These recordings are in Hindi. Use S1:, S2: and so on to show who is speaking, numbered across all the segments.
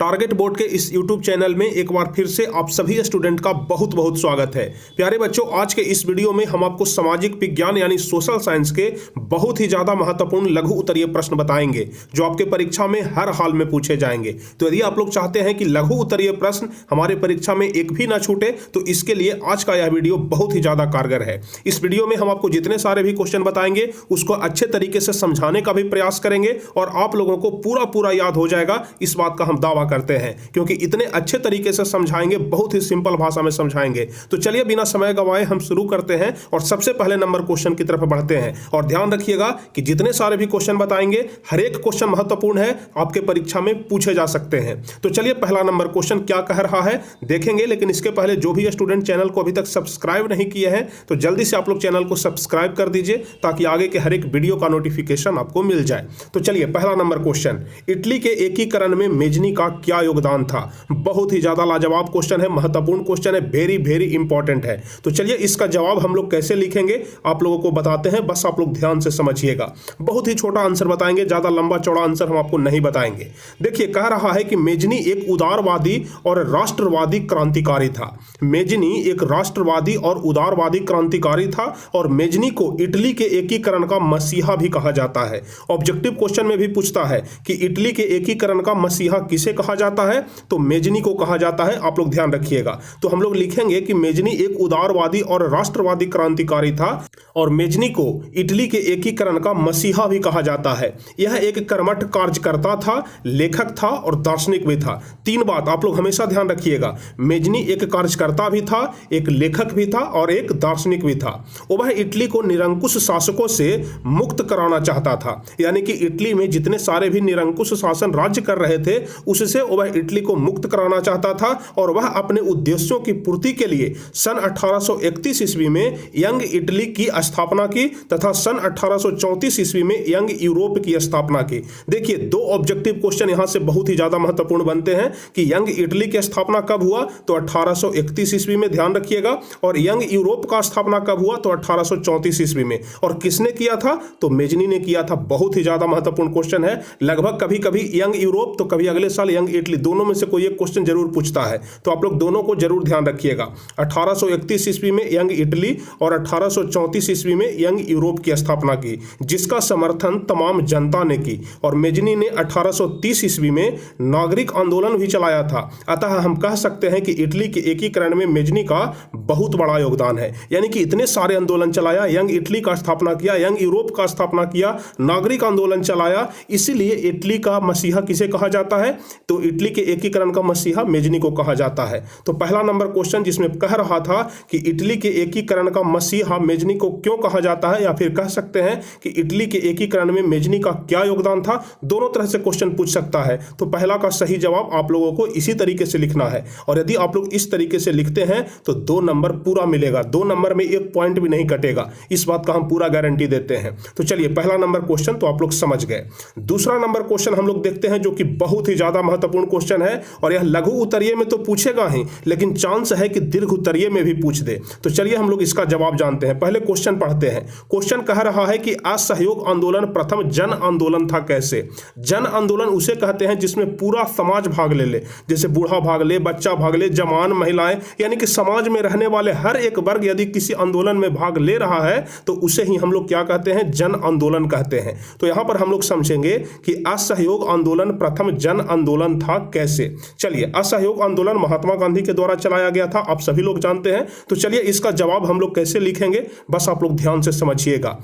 S1: टारगेट बोर्ड के इस YouTube चैनल में एक बार फिर से आप सभी स्टूडेंट का बहुत बहुत स्वागत है। प्यारे बच्चों, आज के इस वीडियो में हम आपको सामाजिक विज्ञान यानी सोशल साइंस के बहुत ही ज्यादा महत्वपूर्ण लघु उत्तरीय प्रश्न बताएंगे जो आपके परीक्षा में हर हाल में पूछे जाएंगे। तो यदि आप लोग चाहते हैं कि लघु उत्तरीय प्रश्न हमारे परीक्षा में एक भी ना छूटे तो इसके लिए आज का यह वीडियो बहुत ही ज्यादा कारगर है। इस वीडियो में हम आपको जितने सारे भी क्वेश्चन बताएंगे उसको अच्छे तरीके से समझाने का भी प्रयास करेंगे और आप लोगों को पूरा याद हो जाएगा, इस बात का हम दावा करते हैं, क्योंकि इतने अच्छे तरीके से समझाएंगे, बहुत ही सिंपल भाषा में समझाएंगे। तो चलिए बिना समय गवाए हम शुरू करते हैं और सबसे पहले नंबर क्वेश्चन की तरफ बढ़ते हैं। और ध्यान रखिएगा कि जितने सारे भी क्वेश्चन बताएंगे हर एक क्वेश्चन महत्वपूर्ण है, आपके परीक्षा में पूछे जा सकते हैं। तो चलिए पहला नंबर क्वेश्चन क्या कह रहा है देखेंगे, लेकिन इसके पहले जो भी स्टूडेंट चैनल को अभी तक सब्सक्राइब नहीं किए हैं तो जल्दी से आप लोग चैनल को सब्सक्राइब कर दीजिए ताकि आगे के हर एक वीडियो का नोटिफिकेशन आपको मिल जाए। तो चलिए पहला नंबर क्वेश्चन, इटली के एकीकरण में मेजनी का क्या योगदान था। बहुत ही ज्यादा लाजवाब क्वेश्चन है, महत्वपूर्ण क्वेश्चन है, वेरी इंपॉर्टेंट है। तो चलिए इसका जवाब हम लोग कैसे लिखेंगे आप लोगों को बताते हैं, बस आप लोग ध्यान से समझिएगा। बहुत ही छोटा आंसर बताएंगे, ज्यादा लंबा चौड़ा आंसर हम आपको नहीं बताएंगे। देखिए कह रहा है कि मेजनी एक उदारवादी और राष्ट्रवादी क्रांतिकारी था। मेजनी एक राष्ट्रवादी और उदारवादी क्रांतिकारी था और मेजनी को इटली के एकीकरण का मसीहा भी कहा जाता है। ऑब्जेक्टिव क्वेश्चन में भी पूछता है कि इटली के एकीकरण का मसीहा किसे कहा जाता है, तो मेजनी को कहा जाता है। आप लोग ध्यान रखिएगा। तो हम लोग लिखेंगे कि मेजनी एक उदारवादी और राष्ट्रवादी क्रांतिकारी था और मेजनी को इटली के एकीकरण का मसीहा भी कहा जाता है। यह एक कर्मठ कार्यकर्ता था, लेखक था और दार्शनिक भी था। तीन बात आप लोग हमेशा ध्यान रखिएगा, मेजनी एक कार्यकर्ता भी था, एक लेखक भी था और एक दार्शनिक भी था। वह इटली को निरंकुश शासकों से मुक्त कराना चाहता था, यानी कि इटली में जितने सारे भी निरंकुश शासन राज्य कर रहे थे उससे वह इटली को मुक्त कराना चाहता था और वह अपने उद्देश्यों की पूर्ति के लिए सन 1831 ईस्वी में यंग इटली की स्थापना की तथा सन 1834 ईस्वी में यंग यूरोप की स्थापना की। देखिए दो ऑब्जेक्टिव क्वेश्चन यहां से बहुत ही ज्यादा महत्वपूर्ण बनते हैं कि यंग इटली की स्थापना कब हुआ, तो 1831 ईस्वी में, ध्यान रखिएगा, और यंग यूरोप का स्थापना कब हुआ, तो 1834 ईस्वी में। और किसने किया था, तो मेजनी ने किया था। बहुत ही ज्यादा महत्वपूर्ण क्वेश्चन है। लगभग कभी कभी यंग यूरोप तो कभी अगले साल यंग इटली, दोनों में से कोई एक क्वेश्चन जरूर पूछता है, तो आप लोग दोनों को जरूर ध्यान रखिएगा। 1831 ईस्वी में यंग इटली और 1834 ईस्वी में यंग यूरोप की स्थापना की, जिसका समर्थन तमाम जनता ने की। और मेजनी ने 1830 ईस्वी में नागरिक आंदोलन भी चलाया था। अतः हम कह सकते हैं कि इटली के एकीकरण में मेजनी का बहुत बड़ा योगदान है। यानी कि इतने सारे आंदोलन चलाया, यंग इटली का स्थापना किया, यंग यूरोप का स्थापना किया, नागरिक आंदोलन चलाया, इसीलिए इटली का मसीहा किसे कहा जाता है, तो इटली के एकीकरण का मसीहा मेजनी को कहा जाता है। तो पहला नंबर क्वेश्चन जिसमें कह रहा था कि इटली के एकीकरण का मसीहा मेजनी को क्यों कहा जाता है, या फिर कह सकते हैं कि इटली के एकीकरण में मेजनी का क्या योगदान था, दोनों तरह से क्वेश्चन पूछ सकता है। तो पहला का सही जवाब आप लोगों को इसी तरीके से लिखना है और यदि आप लोग इस तरीके से लिखते हैं तो 2 नंबर पूरा मिलेगा, 2 नंबर में एक पॉइंट भी नहीं कटेगा, इस बात का हम पूरा गारंटी देते हैं। तो चलिए पहला नंबर क्वेश्चन तो आप लोग समझ गए। दूसरा नंबर क्वेश्चन हम लोग देखते हैं जो कि बहुत ही ज्यादा महत्वपूर्ण क्वेश्चन है और यह लघु उत्तरीय में तो पूछेगा ही, लेकिन चांस है कि दीर्घ उत्तरीय में भी पूछ दे। तो चलिए हम लोग इसका जवाब जानते हैं। पहले क्वेश्चन पढ़ते हैं। क्वेश्चन कह रहा है कि असहयोग आंदोलन प्रथम जन आंदोलन था कैसे। जन आंदोलन उसे कहते हैं जिसमें पूरा समाज भाग ले, जैसे बूढ़ा भाग ले, बच्चा भाग ले, जवान, महिलाएं, यानी कि समाज में रहने वाले हर एक वर्ग यदि किसी आंदोलन में भाग ले रहा है तो उसे ही हम लोग क्या कहते हैं, जन आंदोलन कहते हैं। तो यहां पर हम लोग समझेंगे कि असहयोग आंदोलन प्रथम जन आंदोलन था कैसे। चलिए, असहयोग आंदोलन महात्मा गांधी के द्वारा चलाया गया था, आप सभी लोग जानते हैं। तो चलिए इसका जवाब हम लोग कैसे लिखेंगे, बस आप लोग ध्यान से समझिएगा।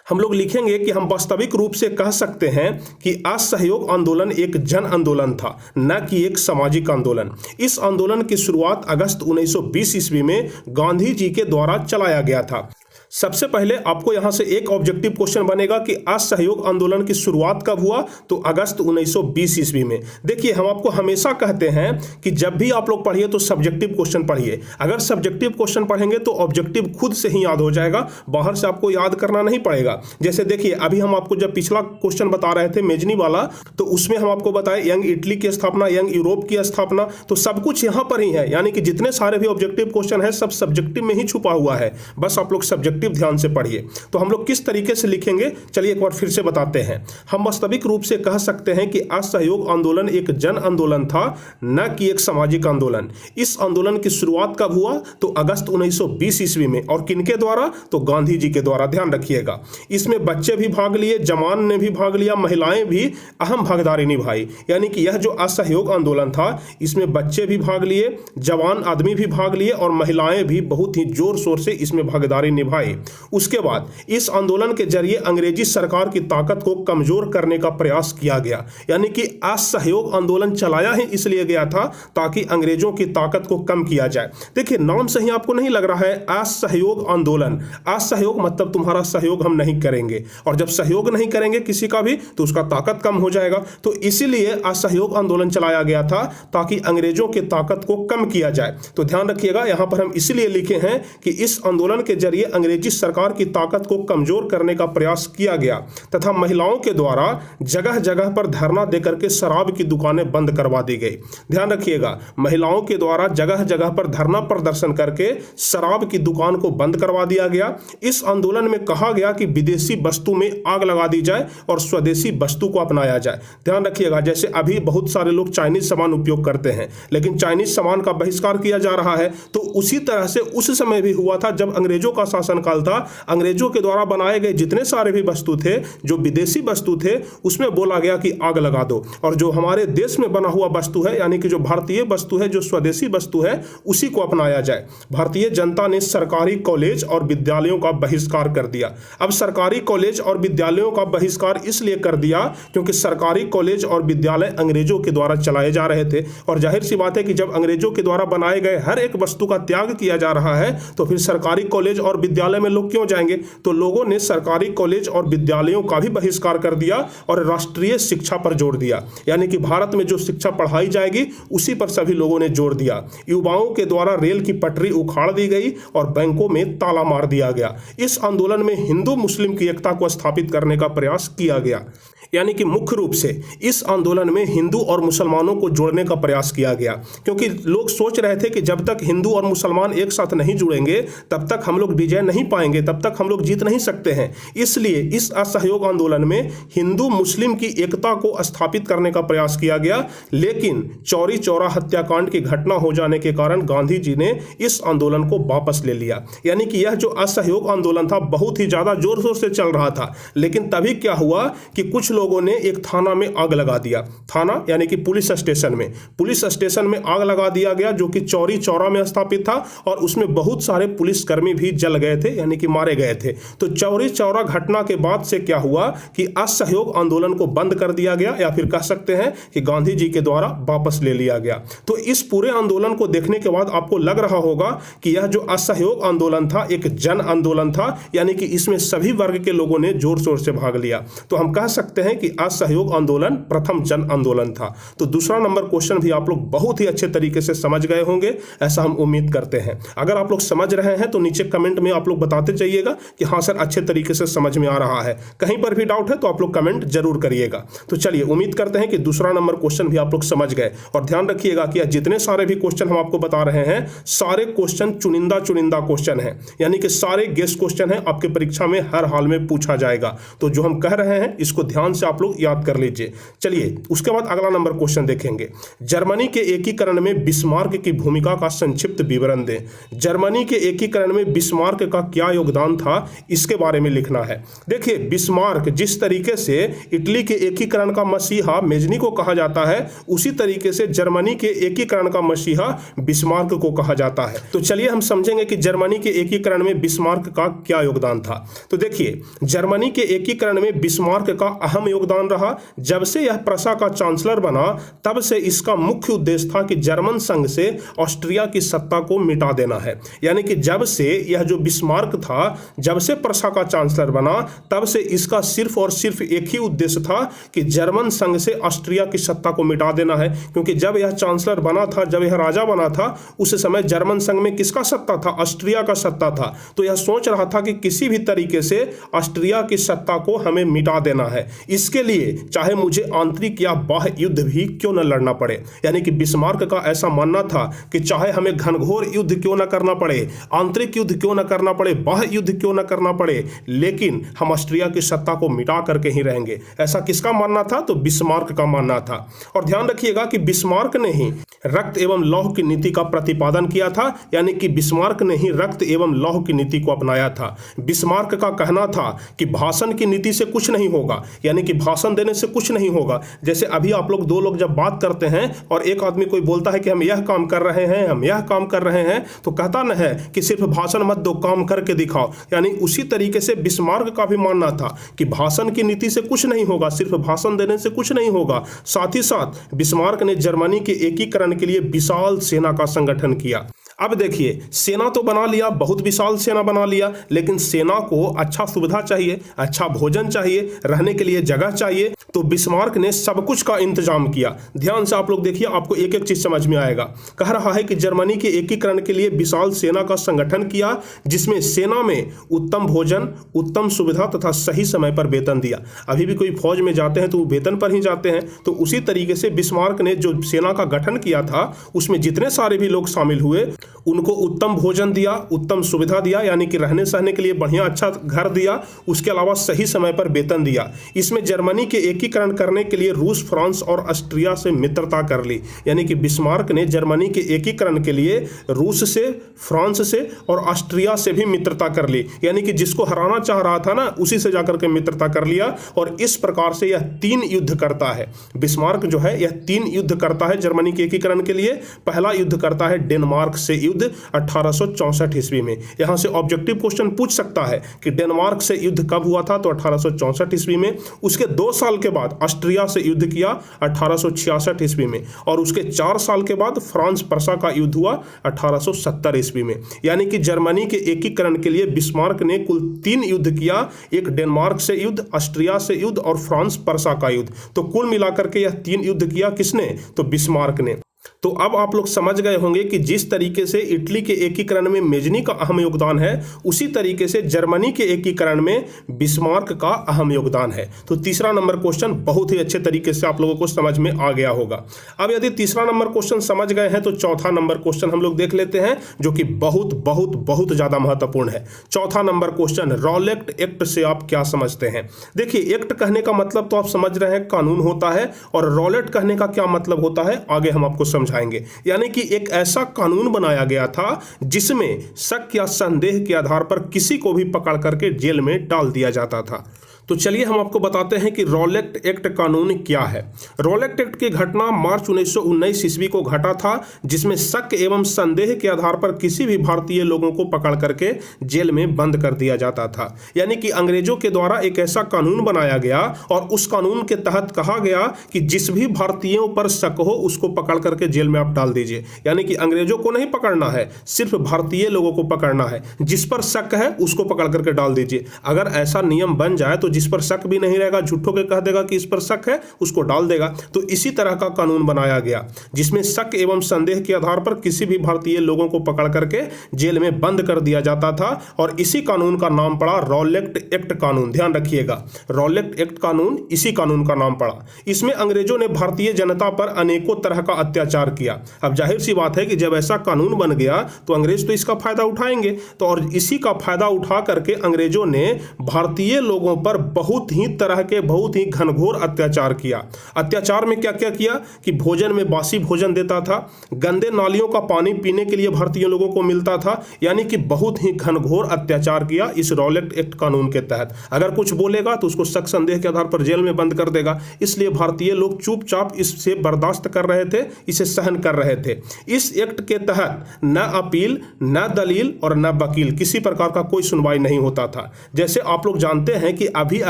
S1: हम लोग लिखेंगे कि हम वास्तविक रूप से कह सकते हैं कि असहयोग आंदोलन एक जन आंदोलन था, न कि एक सामाजिक आंदोलन। इस आंदोलन की शुरुआत अगस्त 1920 ईस्वी में गांधी जी के द्वारा चलाया गया था। सबसे पहले आपको यहां से एक ऑब्जेक्टिव क्वेश्चन बनेगा कि असहयोग आंदोलन की शुरुआत कब हुआ, तो अगस्त 1920 ईस्वी में। देखिए हम आपको हमेशा कहते हैं कि जब भी आप लोग पढ़िए तो सब्जेक्टिव क्वेश्चन पढ़िए। अगर सब्जेक्टिव क्वेश्चन पढ़ेंगे तो ऑब्जेक्टिव खुद से ही याद हो जाएगा, बाहर से आपको याद करना नहीं पड़ेगा। जैसे देखिए अभी हम आपको जब पिछला क्वेश्चन बता रहे थे मेजनी वाला, तो उसमें हम आपको बताए यंग इटली की स्थापना, यंग यूरोप की स्थापना, तो सब कुछ यहां पर ही है। यानी कि जितने सारे भी ऑब्जेक्टिव क्वेश्चन है सब सब्जेक्टिव में ही छुपा हुआ है, बस आप लोग सब्जेक्टिव तरकीब ध्यान से पढ़िए। तो हम लोग किस तरीके से लिखेंगे, चलिए एक बार फिर से बताते हैं। हम वास्तविक रूप से कह सकते हैं कि असहयोग आंदोलन एक जन आंदोलन था, न कि एक सामाजिक आंदोलन। इस आंदोलन की शुरुआत कब हुआ, तो अगस्त 1920 ईस्वी में। और किनके द्वारा, तो गांधी जी के द्वारा, ध्यान रखिएगा। इसमें बच्चे भी भाग लिए, जवान ने भी भाग लिया, महिलाएं भी अहम भागीदारी निभाई। यानी कि यह जो असहयोग आंदोलन था, इसमें बच्चे भी भाग लिए, जवान आदमी भी भाग लिए और महिलाएं भी बहुत ही जोर शोर से इसमें भागीदारी निभाई। उसके बाद इस आंदोलन के जरिए अंग्रेजी सरकार की ताकत को कमजोर करने का प्रयास किया गया। यानी कि असहयोग आंदोलन चलाया ही इसलिए गया था ताकि अंग्रेजों की ताकत को कम किया जाए। देखिए, नाम से ही आपको नहीं लग रहा है असहयोग आंदोलन। असहयोग मतलब तुम्हारा सहयोग हम नहीं करेंगे, और जब सहयोग नहीं करेंगे किसी का भी तो उसका ताकत कम हो जाएगा। तो इसीलिए असहयोग आंदोलन चलाया गया था ताकि अंग्रेजों की ताकत को कम किया जाए। तो ध्यान रखिएगा, यहां पर हम इसलिए लिखे हैं कि इस आंदोलन के जरिए अंग्रेजी सरकार की ताकत को कमजोर करने का प्रयास किया गया तथा महिलाओं के द्वारा जगह जगह पर धरना देकर के शराब की दुकानें बंद करवा दी गई। ध्यान रखिएगा, महिलाओं के द्वारा जगह जगह पर धरना प्रदर्शन करके शराब की दुकान को बंद करवा दिया गया। इस आंदोलन में कहा गया कि विदेशी वस्तु में आग लगा दी जाए और स्वदेशी वस्तु को अपनाया जाए। ध्यान रखिएगा, जैसे अभी बहुत सारे लोग चाइनीज सामान उपयोग करते हैं, लेकिन चाइनीज सामान का बहिष्कार किया जा रहा है, तो उसी तरह से उस समय भी हुआ था जब अंग्रेजों का शासनकाल था। अंग्रेजों के द्वारा बनाए गए जितने सारे भी वस्तु थे, जो विदेशी वस्तु थे, उसमें बोला गया कि आग लगा दो, और जो हमारे देश में बना हुआ वस्तु है, यानी कि जो भारतीय वस्तु है, जो स्वदेशी वस्तु है, उसी को अपनाया जाए। भारतीय जनता ने सरकारी कॉलेज और विद्यालयों का बहिष्कार कर दिया। अब सरकारी कॉलेज और विद्यालयों का बहिष्कार इसलिए कर दिया क्योंकि सरकारी कॉलेज और विद्यालय अंग्रेजों के द्वारा चलाए जा रहे थे, और जाहिर सी बात है कि जब अंग्रेजों के द्वारा बनाए गए हर एक वस्तु का त्याग किया जा रहा है तो फिर सरकारी कॉलेज और विद्यालय में लोग क्यों जाएंगे। तो लोगों ने सरकारी कॉलेज और विद्यालयों का भी बहिष्कार कर दिया और राष्ट्रीय शिक्षा पर जोर दिया, यानी कि भारत में जो शिक्षा पढ़ाई जाएगी उसी पर सभी लोगों ने जोर दिया। युवाओं के द्वारा रेल की पटरी उखाड़ दी गई और बैंकों में ताला मार दिया गया। इस आंदोलन में हिंदू मुस्लिम की एकता को स्थापित करने का प्रयास किया गया, यानी कि मुख्य रूप से इस आंदोलन में हिंदू और मुसलमानों को जोड़ने का प्रयास किया गया, क्योंकि लोग सोच रहे थे कि जब तक हिंदू और मुसलमान एक साथ नहीं जुड़ेंगे तब तक हम लोग विजय नहीं पाएंगे, तब तक हम लोग जीत नहीं सकते हैं। इसलिए इस असहयोग आंदोलन में हिंदू मुस्लिम की एकता को स्थापित करने का प्रयास किया गया, लेकिन चौरी चौरा हत्याकांड की घटना हो जाने के कारण गांधी जी ने इस आंदोलन को वापस ले लिया। यानी कि यह जो असहयोग आंदोलन था बहुत ही ज्यादा जोर शोर से चल रहा था, लेकिन तभी क्या हुआ कि कुछ लोगों ने एक थाना में आग लगा दिया। थाना यानी कि पुलिस स्टेशन में आग लगा दिया गया, जो कि चौरी चौरा में स्थापित था, और उसमें बहुत सारे पुलिसकर्मी भी जल गए थे, यानी कि मारे गए थे। तो चौरी चौरा घटना के बाद से क्या हुआ कि असहयोग आंदोलन को बंद कर दिया गया, या फिर कह सकते हैं कि गांधी जी के द्वारा वापस ले लिया गया। तो इस पूरे आंदोलन को देखने के बाद आपको लग रहा होगा कि यह जो असहयोग आंदोलन था एक जन आंदोलन था, यानी कि इसमें सभी वर्ग के लोगों ने जोर शोर से भाग लिया। तो हम कह सकते हैं कि असहयोग आंदोलन प्रथम जन आंदोलन था। तो दूसरा नंबर क्वेश्चन भी आप लोग बहुत ही अच्छे तरीके से समझ गए होंगे, ऐसा हम उम्मीद करते हैं। अगर आप लोग समझ रहे हैं तो नीचे कमेंट में आप लोग बताते जाइएगा कि हाँ सर अच्छे तरीके से समझ में आ रहा है। कहीं पर भी डाउट है तो आप लोग कमेंट जरूर करिएगा। तो चलिए, उम्मीद करते हैं कि दूसरा नंबर क्वेश्चन भी आप लोग समझ गए। और ध्यान रखिएगा कि जितने सारे भी क्वेश्चन हम आपको बता रहे हैं, सारे क्वेश्चन चुनिंदा क्वेश्चन है, यानी कि सारे गेस क्वेश्चन है, आपके परीक्षा में हर हाल में पूछा जाएगा। तो जो हम कह रहे हैं इसको ध्यान से आप लोग याद कर लीजिए। चलिए, उसके बाद अगला नंबर क्वेश्चन देखेंगे। जर्मनी के एकीकरण में बिस्मार्क की भूमिका का संक्षिप्त विवरण दें। जर्मनी के एकीकरण में बिस्मार्क का क्या योगदान था, इसके बारे में लिखना है। देखिए, बिस्मार्क जिस तरीके से इटली के एकीकरण का मसीहा मेजनी को कहा जाता है, उसी तरीके से जर्मनी के एकीकरण का मसीहा बिस्मार्क को कहा जाता है। तो चलिए हम समझेंगे कि जर्मनी के एकीकरण में बिस्मार्क का क्या योगदान था। तो देखिए, जर्मनी के एकीकरण में बिस्मार्क का अहम योगदान रहा। जब से यह प्रशा का चांसलर बना तब से इसका मुख्य उद्देश्य था कि जर्मन संघ से ऑस्ट्रिया की सत्ता को मिटा देना है। यानी कि जब से यह जो बिस्मार्क था, जब से प्रशा का चांसलर बना तब से इसका सिर्फ और सिर्फ एक ही उद्देश्य था कि जर्मन संघ से ऑस्ट्रिया की सत्ता को मिटा देना है। क्योंकि जब यह चांसलर बना था, जब यह राजा बना था, उस समय जर्मन संघ में किसका सत्ता था? ऑस्ट्रिया का सत्ता था। तो यह सोच रहा था कि किसी भी तरीके से ऑस्ट्रिया की सत्ता को हमें मिटा देना है, इसके लिए चाहे मुझे आंतरिक या बाह्य युद्ध भी क्यों न लड़ना पड़े। यानी कि बिस्मार्क का ऐसा मानना था कि चाहे हमें घनघोर युद्ध क्यों न करना पड़े, आंतरिक युद्ध क्यों न करना पड़े, बाह्य युद्ध क्यों न करना पड़े, लेकिन हम ऑस्ट्रिया की सत्ता को मिटा करके ही रहेंगे। ऐसा किसका मानना था? तो बिस्मार्क का मानना था। और ध्यान रखिएगा कि बिस्मार्क ने ही रक्त एवं लौह की नीति का प्रतिपादन किया था, यानी कि बिस्मार्क ने ही रक्त एवं लौह की नीति को अपनाया था। बिस्मार्क का कहना था कि भाषण की नीति से कुछ नहीं होगा, यानी कि भाषण देने से कुछ नहीं होगा। जैसे अभी आप लोग, दो लोग जब बात करते हैं और एक आदमी कोई बोलता है कि हम यह काम कर रहे हैं, हम यह काम कर रहे हैं, तो कहता न है कि सिर्फ भाषण मत दो, काम करके दिखाओ। यानी उसी तरीके से बिस्मार्क का भी मानना था कि भाषण की नीति से कुछ नहीं होगा, सिर्फ भाषण देने से कुछ नहीं होगा। साथ ही साथ बिस्मार्क ने जर्मनी के एकीकरण के लिए विशाल सेना का संगठन किया। अब देखिए, सेना तो बना लिया, बहुत विशाल सेना बना लिया, लेकिन सेना को अच्छा सुविधा चाहिए, अच्छा भोजन चाहिए, रहने के लिए जगह चाहिए। तो बिस्मार्क ने सब कुछ का इंतजाम किया। ध्यान से आप लोग देखिए, आपको एक एक चीज समझ में आएगा। कह रहा है कि जर्मनी के एकीकरण के लिए विशाल सेना का संगठन किया, जिसमें सेना में उत्तम भोजन, उत्तम सुविधा तथा सही समय पर वेतन दिया। अभी भी कोई फौज में जाते हैं तो वो वेतन पर ही जाते हैं। तो उसी तरीके से बिस्मार्क ने जो सेना का गठन किया था, उसमें जितने सारे भी लोग शामिल हुए, उनको उत्तम भोजन दिया, उत्तम सुविधा दिया, यानी कि रहने सहने के लिए बढ़िया अच्छा घर दिया, उसके अलावा सही समय पर वेतन दिया। इसमें जर्मनी के एकीकरण करने के लिए रूस, फ्रांस और ऑस्ट्रिया से मित्रता कर ली। यानी कि बिस्मार्क ने जर्मनी के एकीकरण के लिए रूस से, फ्रांस से और ऑस्ट्रिया से भी मित्रता कर ली। यानी कि जिसको हराना चाह रहा था ना, उसी से जाकर के मित्रता कर लिया। और इस प्रकार से यह 3 युद्ध करता है। बिस्मार्क जो है यह 3 युद्ध करता है जर्मनी के एकीकरण के लिए। पहला युद्ध करता है डेनमार्क से युद्ध 1864 ईस्वी में। यहां से ऑब्जेक्टिव क्वेश्चन पूछ सकता है कि डेनमार्क से युद्ध कब हुआ था, तो 1864 ईस्वी में। उसके 2 साल के बाद ऑस्ट्रिया से युद्ध किया 1866 ईस्वी में। और उसके 4 साल के बाद फ्रांस पर्सा का युद्ध हुआ 1870 ईस्वी में। यानी कि जर्मनी के एकीकरण के लिए बिस्मार्क ने कुल 3 युद्ध किया, एक डेनमार्क से युद्ध, ऑस्ट्रिया से युद्ध और फ्रांस पर्सा का युद्ध। तो कुल मिलाकर के यह 3 युद्ध किया किसने? तो बिस्मार्क ने। तो अब आप लोग समझ गए होंगे कि जिस तरीके से इटली के एकीकरण में मेजनी का अहम योगदान है, उसी तरीके से जर्मनी के एकीकरण में बिस्मार्क का अहम योगदान है। तो तीसरा नंबर क्वेश्चन बहुत ही अच्छे तरीके से आप लोगों को समझ में आ गया होगा। अब यदि तीसरा नंबर क्वेश्चन समझ गए हैं तो चौथा नंबर क्वेश्चन हम लोग देख लेते हैं, जो कि बहुत बहुत बहुत ज्यादा महत्वपूर्ण है। चौथा नंबर क्वेश्चन, रॉलेट एक्ट से आप क्या समझते हैं? देखिए, एक्ट कहने का मतलब तो आप समझ रहे हैं कानून होता है, और रॉलेट कहने का क्या मतलब होता है आगे हम आपको समझाएंगे। यानी कि एक ऐसा कानून बनाया गया था जिसमें शक या संदेह के आधार पर किसी को भी पकड़ करके जेल में डाल दिया जाता था। तो चलिए हम आपको बताते हैं कि रॉलेट एक्ट कानून क्या है। रॉलेट एक्ट की घटना मार्च 1919 ईस्वी को घटा था, जिसमें शक एवं संदेह के आधार पर किसी भी भारतीय लोगों को पकड़ करके जेल में बंद कर दिया जाता था। यानी कि अंग्रेजों के द्वारा एक ऐसा कानून बनाया गया और उस कानून के तहत कहा गया कि जिस भी भारतीयों पर शक हो उसको पकड़ करके जेल में आप डाल दीजिए। यानी कि अंग्रेजों को नहीं पकड़ना है, सिर्फ भारतीय लोगों को पकड़ना है। जिस पर शक है उसको पकड़ करके डाल दीजिए। अगर ऐसा नियम बन जाए तो जिस पर शक भी नहीं रहेगा, झूठों के कह देगा कि इस पर शक है, उसको डाल देगा। तो इसी तरह का कानून बनाया गया जिसमें शक एवं संदेह के आधार पर किसी भी भारतीय लोगों को पकड़ करके जेल में बंद कर दिया जाता था। और इसी कानून का नाम पड़ा रॉलेट एक्ट कानून। ध्यान रखिएगा, रॉलेट एक्ट कानून इसी कानून का नाम पड़ा। इसमें अंग्रेजों ने भारतीय जनता पर अनेकों तरह का अत्याचार किया। अब जाहिर सी बात है कि जब ऐसा कानून बन गया तो अंग्रेज तो इसका फायदा उठाएंगे। तो और इसी का फायदा उठा करके अंग्रेजों ने भारतीय लोगों पर बहुत ही तरह के बहुत ही घनघोर अत्याचार किया। अत्याचार में क्या क्या किया कि भोजन में बासी भोजन देता था, गंदे नालियों का पानी पीने के लिए भारतीय लोगों को मिलता था। यानी कि बहुत ही घनघोर अत्याचार किया इस रॉलेट एक्ट कानून के तहत। अगर कुछ बोलेगा तो उसको शक संदेह के आधार पर जेल में बंद कर देगा। इसलिए भारतीय लोग चुपचाप इससे बर्दाश्त कर रहे थे, इसे सहन कर रहे थे। इस एक्ट के तहत न अपील, न दलील और न वकील, किसी प्रकार का कोई सुनवाई नहीं होता था। जैसे आप लोग जानते हैं कि अभी अभी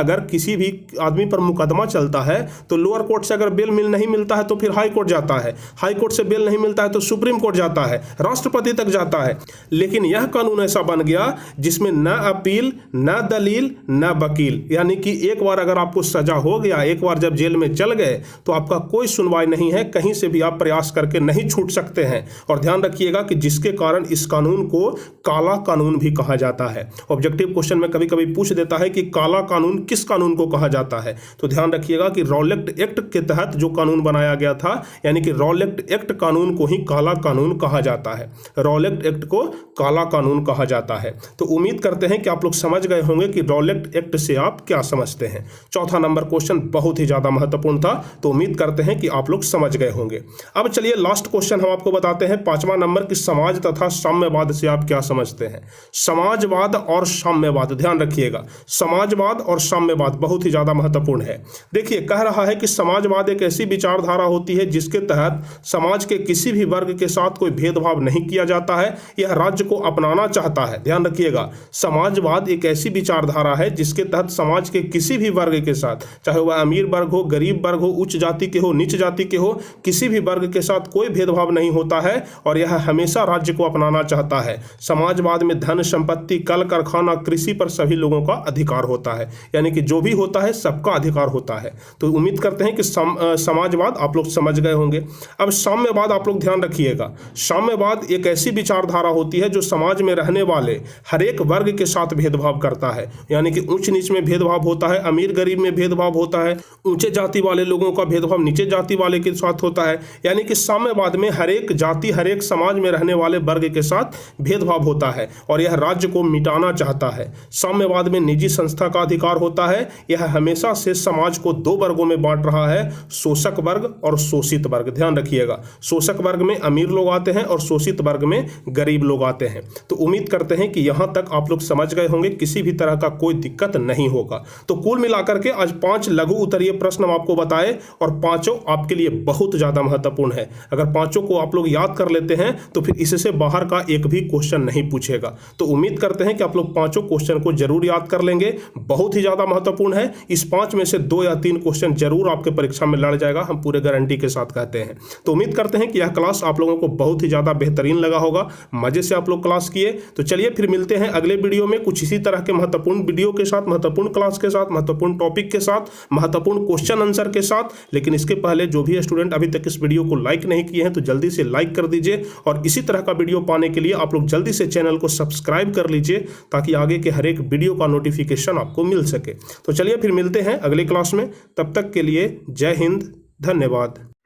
S1: अगर किसी भी आदमी पर मुकदमा चलता है तो लोअर कोर्ट से अगर बेल नहीं मिलता है तो फिर हाई कोर्ट जाता है, हाई कोर्ट से बेल नहीं मिलता है तो सुप्रीम कोर्ट जाता है, राष्ट्रपति तक जाता है। लेकिन यह कानून ऐसा बन गया जिसमें न अपील, न दलील, न वकील, यानी कि एक बार अगर आपको सजा हो गया, एक बार जब जेल में चल गए तो आपका कोई सुनवाई नहीं है, कहीं से भी आप प्रयास करके नहीं छूट सकते हैं। और ध्यान रखिएगा कि जिसके कारण इस कानून को काला कानून भी कहा जाता है। ऑब्जेक्टिव क्वेश्चन में कभी कभी पूछ देता है कि काला कानून किस कानून को कहा जाता है, तो ध्यान रखिएगा कि रॉलेट एक्ट के तहत जो कानून बनाया गया था, यानी कि रॉलेट एक्ट कानून को ही काला कानून कहा जाता है। रॉलेट एक्ट को काला कानून कहा जाता है। तो उम्मीद करते हैं कि आप लोग समझ गए होंगे कि रॉलेट एक्ट से आप क्या समझते हैं। चौथा नंबर क्वेश्चन बहुत ही ज्यादा महत्वपूर्ण था, तो उम्मीद करते हैं कि आप लोग समझ गए होंगे। अब चलिए लास्ट क्वेश्चन हम आपको बताते हैं, 5वां नंबर की समाज तथा साम्यवाद से आप क्या समझते हैं। समाजवाद और साम्यवाद, ध्यान रखिएगा, समाजवाद और साम्यवाद बहुत ही ज्यादा महत्वपूर्ण है। देखिए, कह रहा है कि समाजवाद एक ऐसी विचारधारा होती है जिसके तहत समाज के किसी भी वर्ग के साथ कोई भेदभाव नहीं किया जाता है, यह राज्य को अपनाना चाहता है। ध्यान रखिएगा, समाजवाद एक ऐसी विचारधारा है जिसके तहत समाज के किसी भी वर्ग के साथ, चाहे वह अमीर वर्ग हो, गरीब वर्ग हो, उच्च जाति के हो, नीच जाति के हो, किसी भी वर्ग के साथ कोई भेदभाव नहीं होता है और यह हमेशा राज्य को अपनाना चाहता है। समाजवाद में धन संपत्ति, कल कारखाना, कृषि पर सभी लोगों का अधिकार होता है, यानी कि जो भी होता है सबका अधिकार होता है। तो उम्मीद करते हैं कि समाजवाद आप लोग समझ गए होंगे। अब साम्यवाद आप लोग ध्यान रखिएगा, साम्यवाद एक ऐसी विचारधारा होती है जो समाज में रहने वाले हर एक वर्ग के साथ भेदभाव करता है, यानी कि ऊंच नीच में भेदभाव होता है, अमीर गरीब में भेदभाव होता है, ऊंचे जाति वाले लोगों का भेदभाव नीचे जाति वाले के साथ होता है। यानी कि साम्यवाद में हर एक जाति, हर एक समाज में रहने वाले वर्ग के साथ भेदभाव होता है और यह राज्य को मिटाना चाहता है। साम्यवाद में निजी संस्था का अधिकार होता है, यह हमेशा से समाज को दो वर्गों में बांट रहा है, शोषक वर्ग और शोषित वर्ग। ध्यान रखिएगा, शोषक वर्ग में अमीर लोग आते हैं और शोषित वर्ग में गरीब लोग आते हैं। तो उम्मीद करते हैं कि यहां तक आप लोग समझ गए होंगे, किसी भी तरह का कोई दिक्कत नहीं होगा। तो कुल मिलाकर के आज 5 लघु उत्तरीय प्रश्न हम आपको बताए और पांचों आपके लिए बहुत ज्यादा महत्वपूर्ण है। अगर पांचों को आप लोग याद कर लेते हैं तो फिर इससे बाहर का एक भी क्वेश्चन नहीं पूछेगा। तो उम्मीद करते हैं कि आप लोग पांचों क्वेश्चन को जरूर याद कर लेंगे, बहुत ही ज्यादा महत्वपूर्ण है। इस 5 में से 2 या 3 क्वेश्चन जरूर आपके परीक्षा में लड़ जाएगा, हम पूरे गारंटी के साथ कहते हैं। तो उम्मीद करते हैं कि यह क्लास आप लोगों को बहुत ही ज्यादा बेहतरीन लगा होगा, मजे से आप लोग क्लास किए। तो चलिए फिर मिलते हैं अगले वीडियो में कुछ इसी तरह के महत्वपूर्ण वीडियो के साथ, महत्वपूर्ण क्लास के साथ, महत्वपूर्ण टॉपिक के साथ, महत्वपूर्ण क्वेश्चन आंसर के साथ। लेकिन इसके पहले जो भी स्टूडेंट अभी तक इस वीडियो को लाइक नहीं किए हैं तो जल्दी से लाइक कर दीजिए और इसी तरह का वीडियो पाने के लिए आप लोग जल्दी से चैनल को सब्सक्राइब कर लीजिए ताकि आगे के हर एक वीडियो का नोटिफिकेशन आपको मिल सके। तो चलिए फिर मिलते हैं अगले क्लास में, तब तक के लिए जय हिंद, धन्यवाद।